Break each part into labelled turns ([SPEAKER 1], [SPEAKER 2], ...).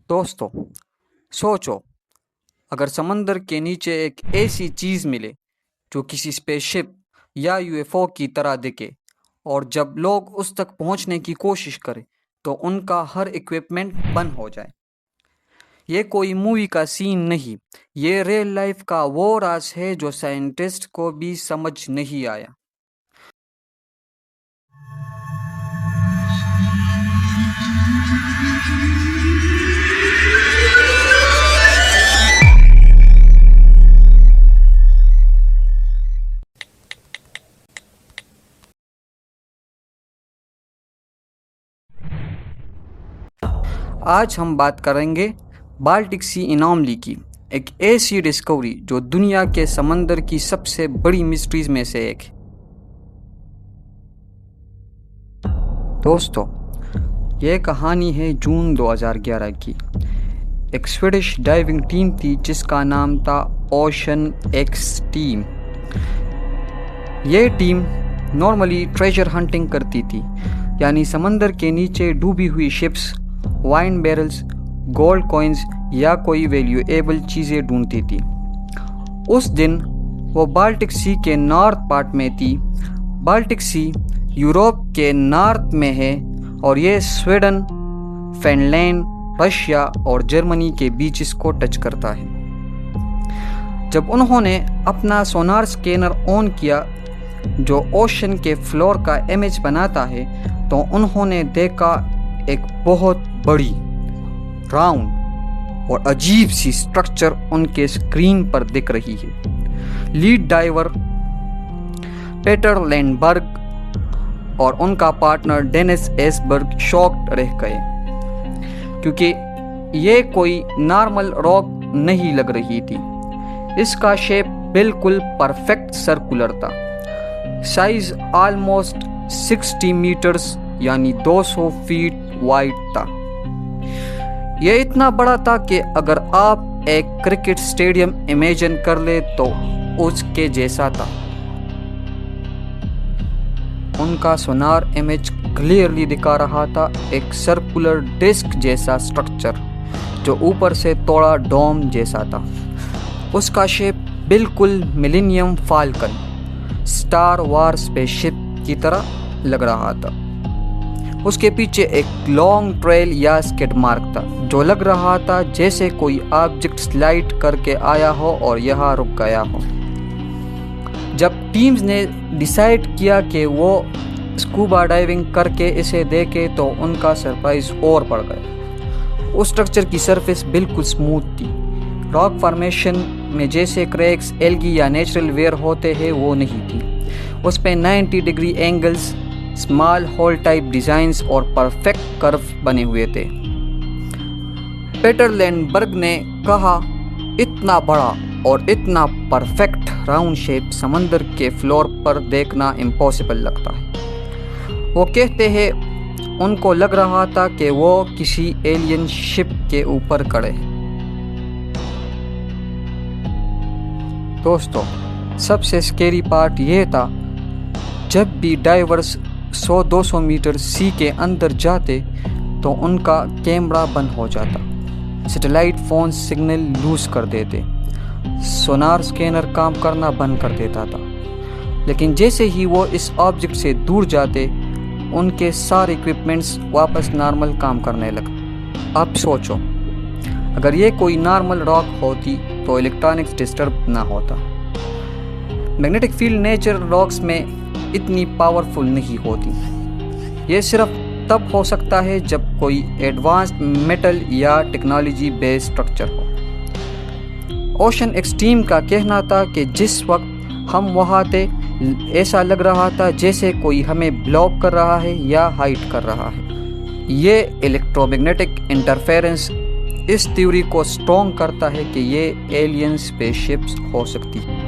[SPEAKER 1] دوستو سوچو، اگر سمندر کے نیچے ایک ایسی چیز ملے جو کسی اسپیس شپ یا یو ایف او کی طرح دکھے، اور جب لوگ اس تک پہنچنے کی کوشش کریں تو ان کا ہر اکوپمنٹ بند ہو جائے۔ یہ کوئی مووی کا سین نہیں، یہ ریئل لائف کا وہ راز ہے جو سائنٹسٹ کو بھی سمجھ نہیں آیا۔ آج ہم بات کریں گے بالٹک سی انوملی کی، ایک ایسی ڈسکوری جو دنیا کے سمندر کی سب سے بڑی مسٹریز میں سے ایک ہے۔ دوستو، یہ کہانی ہے جون 2011 کی۔ ایک سویڈش ڈائیونگ ٹیم تھی جس کا نام تھا اوشن ایکس ٹیم۔ یہ ٹیم نارملی ٹریجر ہنٹنگ کرتی تھی، یعنی سمندر کے نیچے ڈوبی ہوئی شپس، وائن بیرلز، گولڈ کوئنز یا کوئی ویلیویبل چیزیں ڈھونڈتی تھی۔ اس دن وہ بالٹک سی کے نارتھ پارٹ میں تھی۔ بالٹک سی یوروپ کے نارتھ میں ہے اور یہ سویڈن، فن لینڈ، رشیا اور جرمنی کے بیچز کو ٹچ کرتا ہے۔ جب انہوں نے اپنا سونار سکینر آن کیا جو اوشن کے فلور کا امیج بناتا ہے تو انہوں نے دیکھا ایک بہت بڑی، راؤنڈ اور عجیب سی سٹرکچر ان کے اسکرین پر دکھ رہی ہے۔ لیڈ ڈائیور پیٹر لینڈبرگ اور ان کا پارٹنر ڈینس ایسبرگ شاکڈ رہ گئے، کیونکہ یہ کوئی نارمل راک نہیں لگ رہی تھی۔ اس کا شیپ بالکل پرفیکٹ سرکولر تھا، سائز آلموسٹ 60 میٹرز یعنی 200 فیٹ وائڈ تھا۔ یہ اتنا بڑا تھا کہ اگر آپ ایک کرکٹ اسٹیڈیم امیجن کر لیں تو اس کے جیسا تھا۔ ان کا سونار امیج کلیئرلی دکھا رہا تھا ایک سرکولر ڈسک جیسا سٹرکچر جو اوپر سے تھوڑا ڈوم جیسا تھا۔ اس کا شیپ بالکل ملینیم فالکن، سٹار وار اسپیس شپ کی طرح لگ رہا تھا۔ اس کے پیچھے ایک لانگ ٹریل یا اسکیڈ مارک تھا جو لگ رہا تھا جیسے کوئی آبجیکٹ سلائڈ کر کے آیا ہو اور یہاں رک گیا ہو۔ جب ٹیمز نے ڈیسائیڈ کیا کہ وہ اسکوبا ڈائیونگ کر کے اسے دیکھے تو ان کا سرپرائز اور بڑھ گیا۔ اس سٹرکچر کی سرفیس بالکل سموتھ تھی، راک فارمیشن میں جیسے کریکس، ایلگی یا نیچرل ویئر ہوتے ہیں وہ نہیں تھی۔ اس پہ 90 degree angles, small whole type designs اور پرفیکٹ کرو بنے ہوئے تھے۔ پیٹر لینڈبرگ نے کہا، اتنا بڑا اور اتنا پرفیکٹ راؤنڈ شیپ سمندر کے فلور پر دیکھنا امپاسبل لگتا ہے۔ وہ کہتے ہیں ان کو لگ رہا تھا کہ وہ کسی ایلین شپ کے اوپر کھڑے ہیں۔ دوستو، سب سے سکیری پارٹ یہ تھا جب بھی ڈائیورز 100-200 میٹر سی کے اندر جاتے تو ان کا کیمرہ بند ہو جاتا، سیٹلائٹ فون سگنل لوز کر دیتے، سونار سکینر کام کرنا بند کر دیتا تھا۔ لیکن جیسے ہی وہ اس آبجیکٹ سے دور جاتے ان کے سارے اکوپمنٹس واپس نارمل کام کرنے لگتے۔ اب سوچو، اگر یہ کوئی نارمل راک ہوتی تو الیکٹرانکس ڈسٹرب نہ ہوتا۔ میگنیٹک فیلڈ نیچر راکس میں اتنی پاورفل نہیں ہوتی۔ یہ صرف تب ہو سکتا ہے جب کوئی ایڈوانسڈ میٹل یا ٹیکنالوجی بیس سٹرکچر ہو۔ اوشن ایکسٹریم کا کہنا تھا کہ جس وقت ہم وہاں تھے ایسا لگ رہا تھا جیسے کوئی ہمیں بلاک کر رہا ہے یا ہائڈ کر رہا ہے۔ یہ الیکٹرو میگنیٹک انٹرفیرنس اس تھیوری کو سٹرونگ کرتا ہے کہ یہ ایلین اسپیس شپس ہو سکتی ہے۔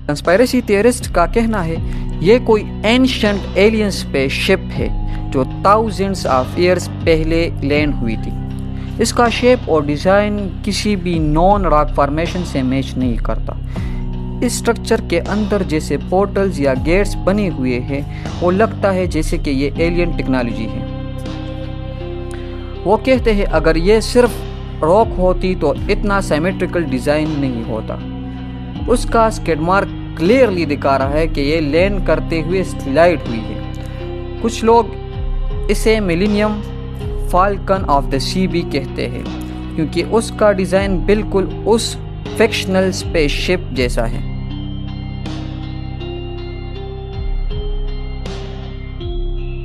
[SPEAKER 1] کنسپائریسی تھیورسٹ کا کہنا ہے یہ کوئی اینشنٹ ایلین اسپیس شپ ہے جو تھاؤزنڈز آف ایئرز پہلے لینڈ ہوئی تھی۔ اس کا شیپ اور ڈیزائن کسی بھی نون راک فارمیشن سے میچ نہیں کرتا۔ اس سٹرکچر کے اندر جیسے پورٹلز یا گیٹس بنے ہوئے ہیں وہ لگتا ہے جیسے کہ یہ ایلین ٹیکنالوجی ہے۔ وہ کہتے ہیں اگر یہ صرف راک ہوتی تو اتنا سیمیٹریکل ڈیزائن نہیں ہوتا۔ اس کا اسکیڈ مارک کلیئرلی دکھا رہا ہے کہ یہ لینڈ کرتے ہوئے سلائڈ ہوئی ہے۔ کچھ لوگ اسے ملینیم فالکن آف دا سی بھی کہتے ہیں کیونکہ اس کا ڈیزائن بالکل اس فکشنل اسپیس شپ جیسا ہے۔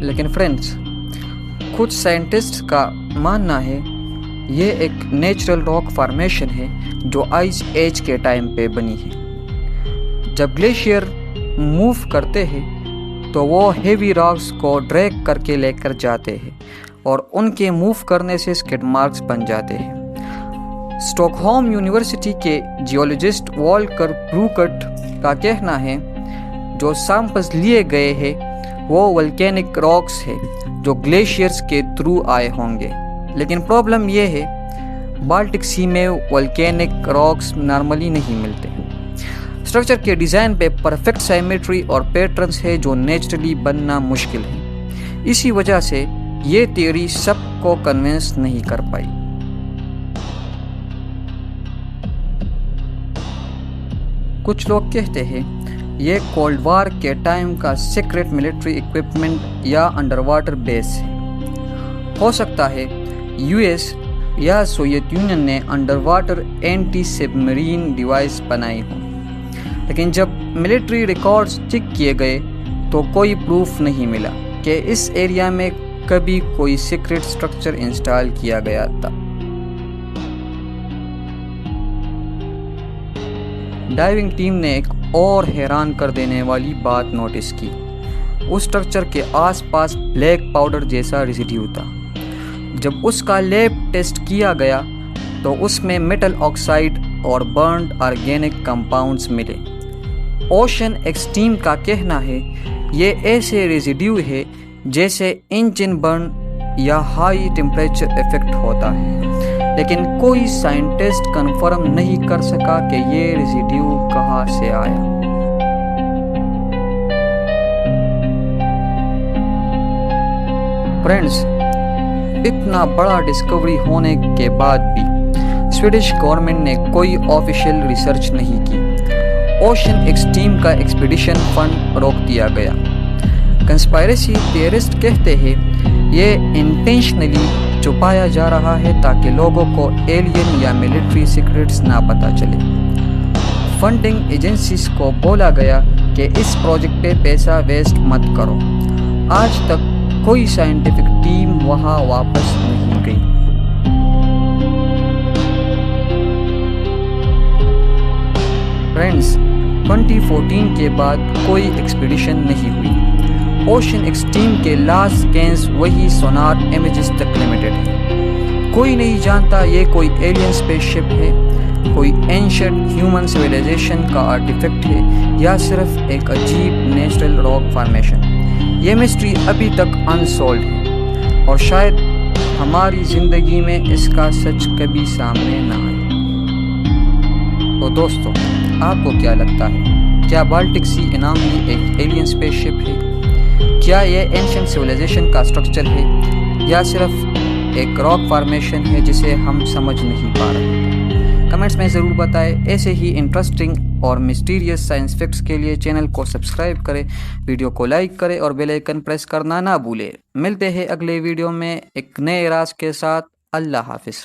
[SPEAKER 1] لیکن فرینڈز، کچھ سائنٹسٹ کا ماننا ہے یہ ایک نیچرل راک فارمیشن ہے جو آئس ایج کے ٹائم پہ بنی ہے۔ جب گلیشیئر موو کرتے ہیں تو وہ ہیوی راکس کو ڈریگ کر کے لے کر جاتے ہیں اور ان کے موو کرنے سے اسکیڈ مارکس بن جاتے ہیں۔ اسٹاک ہوم یونیورسٹی کے جیولوجسٹ والکر بروکٹ کا کہنا ہے جو سیمپلز لیے گئے ہیں وہ ولکینک راکس ہے جو گلیشیئرز کے تھرو آئے ہوں گے، لیکن پرابلم یہ ہے بالٹک سی میں ولکینک راکس نارملی نہیں ملتے۔ اسٹرکچر کے ڈیزائن پہ پرفیکٹ سیمیٹری اور پیٹرنز ہے جو نیچرلی بننا مشکل ہے، اسی وجہ سے یہ تھیوری سب کو کنونس نہیں کر پائی۔ کچھ لوگ کہتے ہیں یہ کولڈ وار کے ٹائم کا سیکرٹ ملٹری ایکوپمنٹ یا انڈر واٹر بیس ہے۔ ہو سکتا ہے یو ایس یا سوویت یونین نے انڈر واٹر اینٹی سب مرین ڈیوائس بنائی ہوں، لیکن جب ملٹری ریکارڈز چیک کیے گئے تو کوئی پروف نہیں ملا کہ اس ایریا میں کبھی کوئی سیکرٹ سٹرکچر انسٹال کیا گیا تھا۔ ڈائیونگ ٹیم نے ایک اور حیران کر دینے والی بات نوٹس کی۔ اس سٹرکچر کے آس پاس بلیک پاؤڈر جیسا ریزیڈیو تھا۔ جب اس کا لیب ٹیسٹ کیا گیا تو اس میں میٹل آکسائڈ اور برنڈ آرگینک کمپاؤنڈز ملے۔ اوشن ایکسٹریم کا کہنا ہے یہ ایسے ریزیڈیو ہے جیسے انجن برن یا ہائی ٹیمپریچر ایفیکٹ ہوتا ہے، لیکن کوئی سائنٹسٹ کنفرم نہیں کر سکا کہ یہ ریزیڈیو کہاں سے آیا۔ فرینڈز، اتنا بڑا ڈسکوری ہونے کے بعد بھی سویڈش گورنمنٹ نے کوئی آفیشیل ریسرچ نہیں کی۔ اوشن ایکسٹریم کا ایکسپیڈیشن فنڈ روک دیا گیا۔ کنسپائریسی تھیورسٹ کہتے ہیں یہ انٹینشنلی چھپایا جا رہا ہے تاکہ لوگوں کو ایلین یا ملٹری سیکرٹس نہ پتہ چلے۔ فنڈنگ ایجنسیز کو بولا گیا کہ اس پروجیکٹ پہ پیسہ ویسٹ مت کرو۔ آج تک کوئی سائنٹیفک ٹیم وہاں واپس نہیں گئی۔ فرینڈز، 2014 کے بعد کوئی ایکسپیڈیشن نہیں ہوئی۔ اوشن ایکسٹریم کے لاسٹ سکینز وہی سونار امیجز تک لمیٹڈ ہے۔ کوئی نہیں جانتا یہ کوئی ایلین اسپیس شپ ہے، کوئی اینشنٹ ہیومن سویلائزیشن کا آرٹیفیکٹ ہے یا صرف ایک عجیب نیچرل راک فارمیشن۔ یہ مسٹری ابھی تک انسولڈ ہے اور شاید ہماری زندگی میں اس کا سچ کبھی سامنے نہ آئے۔ تو دوستو، آپ کو کیا لگتا ہے؟ کیا بالٹک سی اناملی ایک ایلین اسپیس شپ ہے؟ کیا یہ اینشنٹ سویلائزیشن کا سٹرکچر ہے یا صرف ایک راک فارمیشن ہے جسے ہم سمجھ نہیں پا رہے؟ کمنٹس میں ضرور بتائیں۔ ایسے ہی انٹرسٹنگ اور مسٹیریس سائنس فیکٹس کے لیے چینل کو سبسکرائب کریں، ویڈیو کو لائک کریں اور بیل آئیکن پریس کرنا نہ بھولیں۔ ملتے ہیں اگلے ویڈیو میں ایک نئے راز کے ساتھ۔ اللہ حافظ۔